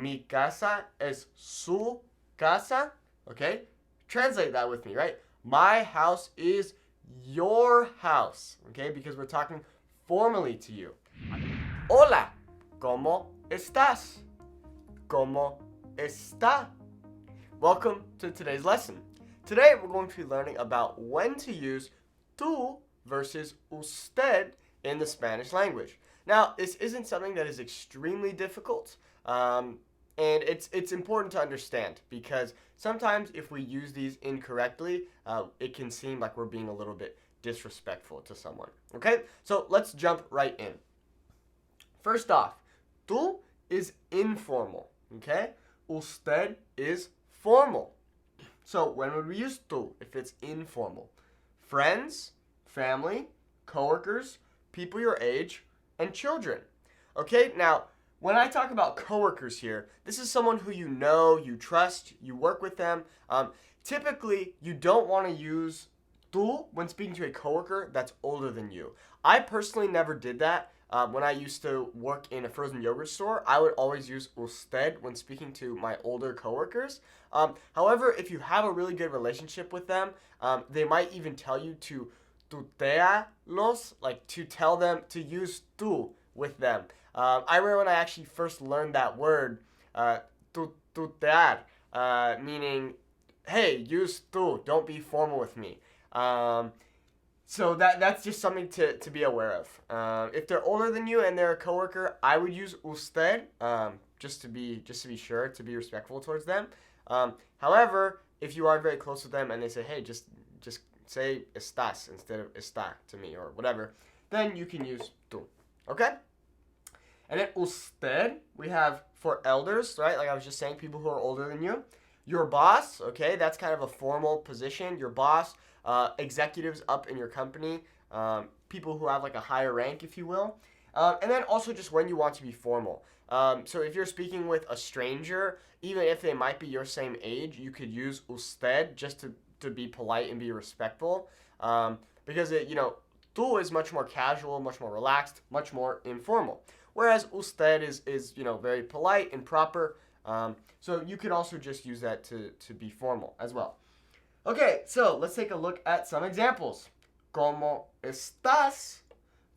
Mi casa es su casa. Okay? Translate that with me, right? My house is your house. Okay? Because we're talking formally to you. Hola, ¿cómo estás? ¿Cómo está? Welcome to today's lesson. Today we're going to be learning about when to use tú versus usted in the Spanish language. Now, this isn't something that is extremely difficult, and it's important to understand because sometimes if we use these incorrectly, it can seem like we're being a little bit disrespectful to someone. Okay, so let's jump right in. First off, tú is informal, okay? Usted is formal. So when would we use tú if it's informal? Friends, family, coworkers, people your age, and children. Okay, now when I talk about coworkers here, this is someone who you know, you trust, you work with them. Typically, you don't want to use tú when speaking to a coworker that's older than you. I personally never did that. When I used to work in a frozen yogurt store, I would always use usted when speaking to my older coworkers. However, if you have a really good relationship with them, they might even tell you to tutearlos, like to tell them to use tú with them. I remember when I actually first learned that word, tutear, meaning, hey, use tú, don't be formal with me. So that's just something to be aware of. If they're older than you and they're a coworker, I would use usted, just to be sure, to be respectful towards them. However, if you are very close with them and they say, hey, just say estás instead of está to me or whatever, then you can use tú. Okay? And then usted, we have for elders, right? Like I was just saying, people who are older than you. Your boss, okay? That's kind of a formal position. Your boss, executives up in your company, people who have like a higher rank, if you will. And then also just when you want to be formal. So if you're speaking with a stranger, even if they might be your same age, you could use usted just to be polite and be respectful. Because tú is much more casual, much more relaxed, much more informal. Whereas usted is very polite and proper. So you could also just use that to be formal as well. Okay, so let's take a look at some examples. ¿Cómo estás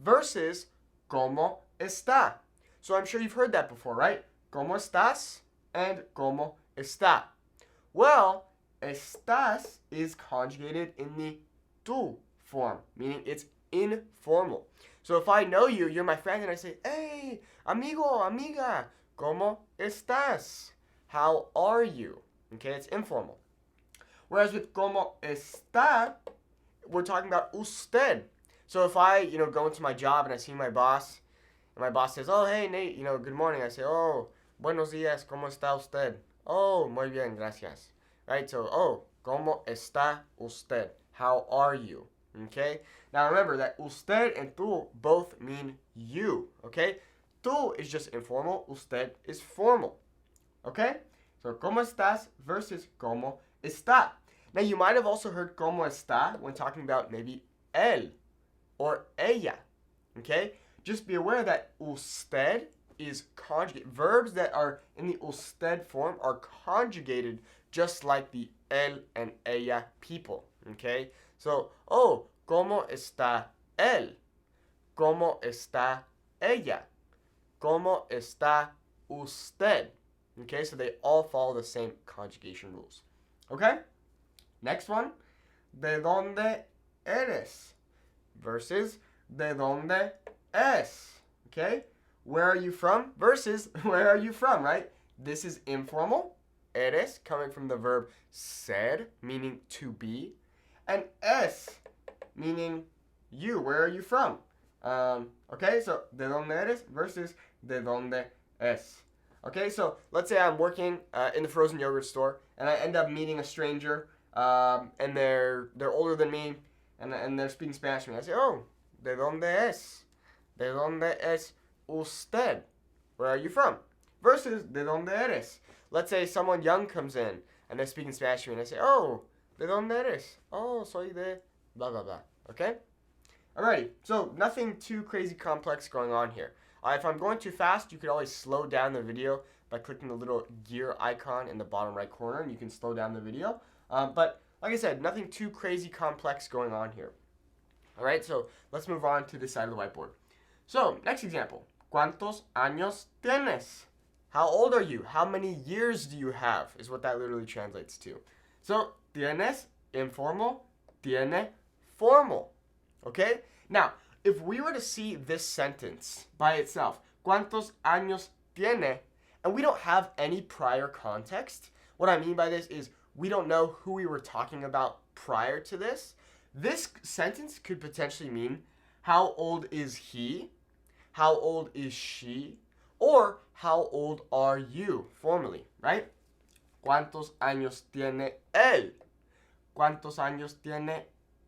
versus ¿cómo está? So I'm sure you've heard that before, right? ¿Cómo estás and ¿cómo está? Well, estás is conjugated in the tú form, meaning it's informal. So if I know you, you're my friend, and I say, hey, amigo, amiga, ¿cómo estás? How are you? Okay, it's informal. Whereas with ¿cómo está, we're talking about usted. So if I, go into my job and I see my boss, and my boss says, oh, hey, Nate, good morning. I say, oh, buenos días, ¿cómo está usted? Oh, muy bien, gracias. Right, so, oh, ¿cómo está usted? How are you? Okay? Now remember that usted and tú both mean you, okay? Tú is just informal, usted is formal. Okay? So, ¿cómo estás versus ¿cómo está? Now, you might have also heard ¿cómo está when talking about maybe él or ella. Okay? Just be aware that usted is conjugated. Verbs that are in the usted form are conjugated just like the él and ella people. Okay? So, oh, ¿cómo está él? ¿Cómo está ella? ¿Cómo está usted? Okay, so they all follow the same conjugation rules. Okay? Next one. ¿De dónde eres? Versus ¿de dónde es? Okay? Where are you from? Versus where are you from, right? This is informal. Eres, coming from the verb ser, meaning to be. And es, meaning you. Where are you from? Okay, so ¿de dónde eres? Versus ¿de dónde es? Okay, so let's say I'm working in the frozen yogurt store, and I end up meeting a stranger, and they're older than me, and they're speaking Spanish to me. I say, oh, ¿de dónde es? ¿De dónde es usted? Where are you from? Versus ¿de dónde eres? Let's say someone young comes in, and they're speaking Spanish to me, and I say, oh, ¿de dónde eres? Oh, soy de blah, blah, blah. Okay? Alrighty, so nothing too crazy complex going on here. If I'm going too fast, you could always slow down the video by clicking the little gear icon in the bottom right corner, and you can slow down the video. But like I said, nothing too crazy complex going on here. All right, so let's move on to this side of the whiteboard. So, next example. ¿Cuántos años tienes? How old are you? How many years do you have? Is what that literally translates to. So, tienes, informal, tiene, formal. Okay? Now, if we were to see this sentence by itself, ¿Cuántos años tiene? And we don't have any prior context. What I mean by this is we don't know who we were talking about prior to this. This sentence could potentially mean how old is he? How old is she? Or how old are you formally, right? ¿Cuántos años tiene él? ¿Cuántos años tiene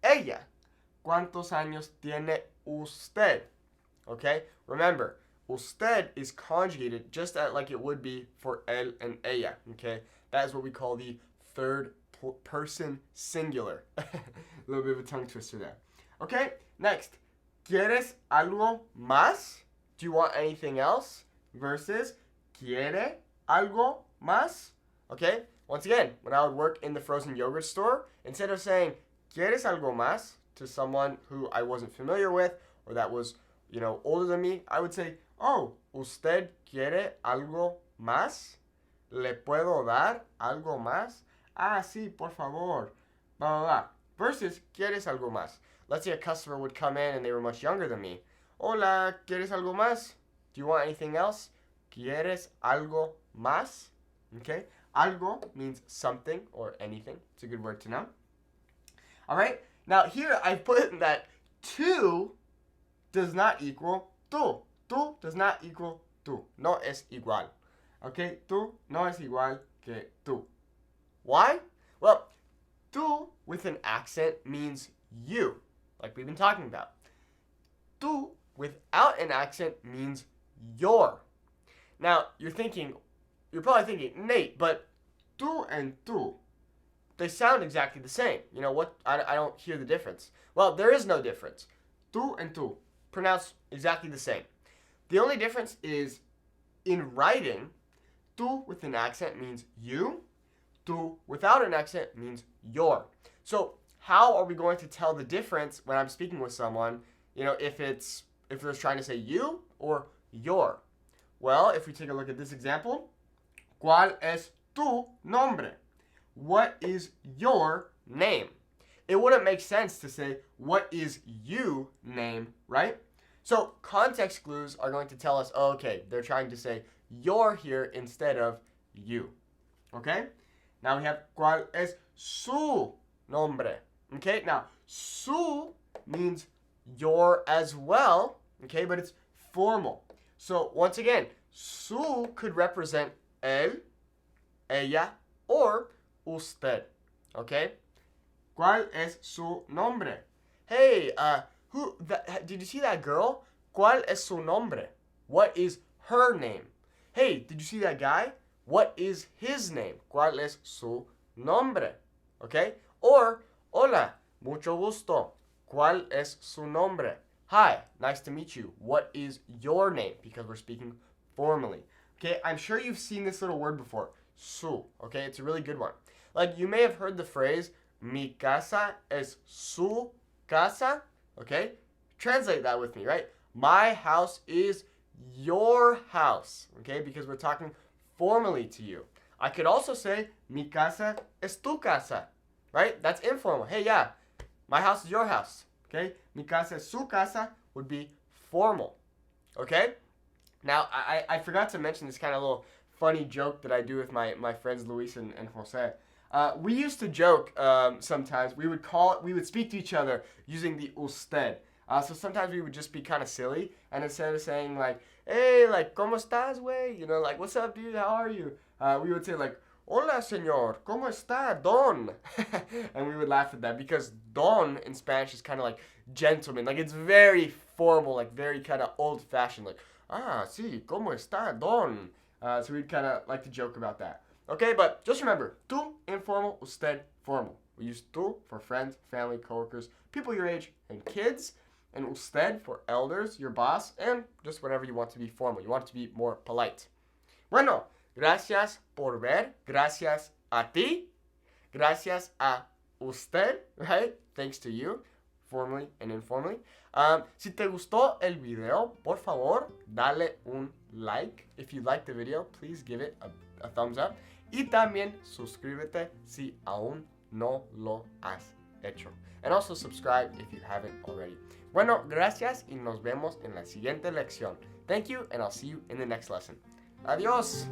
ella? ¿Cuántos años tiene usted? Okay? Remember, usted is conjugated just like it would be for él and ella. Okay? That is what we call the third person singular. A little bit of a tongue twister there. Okay? Next. ¿Quieres algo más? Do you want anything else? Versus ¿quiere algo más? Okay? Once again, when I would work in the frozen yogurt store, instead of saying ¿quieres algo más? To someone who I wasn't familiar with or that was, older than me, I would say, oh, ¿usted quiere algo más? ¿Le puedo dar algo más? Ah, sí, por favor. Blah, blah, blah. Versus, ¿quieres algo más? Let's say a customer would come in and they were much younger than me. Hola, ¿quieres algo más? Do you want anything else? ¿Quieres algo más? Okay? Algo means something or anything. It's a good word to know. All right? Now, here I put that tú does not equal tú. Tú does not equal tú. No es igual. Okay? Tú no es igual que tú. Why? Well, tú with an accent means you, like we've been talking about. Tú without an accent means your. Now, you're probably thinking, Nate, but tú and tú, they sound exactly the same. You know what? I don't hear the difference. Well, there is no difference. Tú and tú, pronounced exactly the same. The only difference is in writing, tú with an accent means you. Tú without an accent means your. So how are we going to tell the difference when I'm speaking with someone, if they're trying to say you or your? Well, if we take a look at this example, ¿Cuál es tu nombre? What is your name? It wouldn't make sense to say, what is you name, right? So context clues are going to tell us, oh, okay, they're trying to say your here instead of you. Okay? Now we have, ¿Cuál es su nombre? Okay, now su means your as well, okay, but it's formal. So once again, su could represent él, ella, or usted, okay? ¿Cuál es su nombre? Hey, did you see that girl? ¿Cuál es su nombre? What is her name? Hey, did you see that guy? What is his name? ¿Cuál es su nombre? Okay? Or, hola, mucho gusto. ¿Cuál es su nombre? Hi, nice to meet you. What is your name? Because we're speaking formally. Okay, I'm sure you've seen this little word before. Su. Okay, it's a really good one. Like, you may have heard the phrase, mi casa es su casa. Okay? Translate that with me, right? My house is your house. Okay? Because we're talking formally to you. I could also say, mi casa es tu casa. Right? That's informal. Hey, yeah, my house is your house. Okay? Mi casa es su casa would be formal. Okay? Now, I forgot to mention this kind of little funny joke that I do with my friends Luis and Jose. We used to joke sometimes. We would speak to each other using the usted. So sometimes we would just be kind of silly, and instead of saying like, hey, like, ¿cómo estás, güey? Like, what's up, dude? How are you? We would say like, hola, señor. ¿Cómo está, don? And we would laugh at that because don in Spanish is kind of like gentleman. Like, it's very formal, like very kind of old-fashioned. Like, ah, sí, ¿cómo está, don? So we'd kind of like to joke about that. Okay, but just remember, tú, informal, usted, formal. We use tú for friends, family, coworkers, people your age, and kids. And usted for elders, your boss, and just whatever you want to be formal. You want it to be more polite. Bueno, Gracias por ver. Gracias a ti. Gracias a usted, right? Thanks to you, formally and informally. Si te gustó el video, por favor, dale un like. If you like the video, please give it a thumbs up. Y también suscríbete si aún no lo has hecho. And also subscribe if you haven't already. Bueno, gracias y nos vemos en la siguiente lección. Thank you, and I'll see you in the next lesson. Adiós.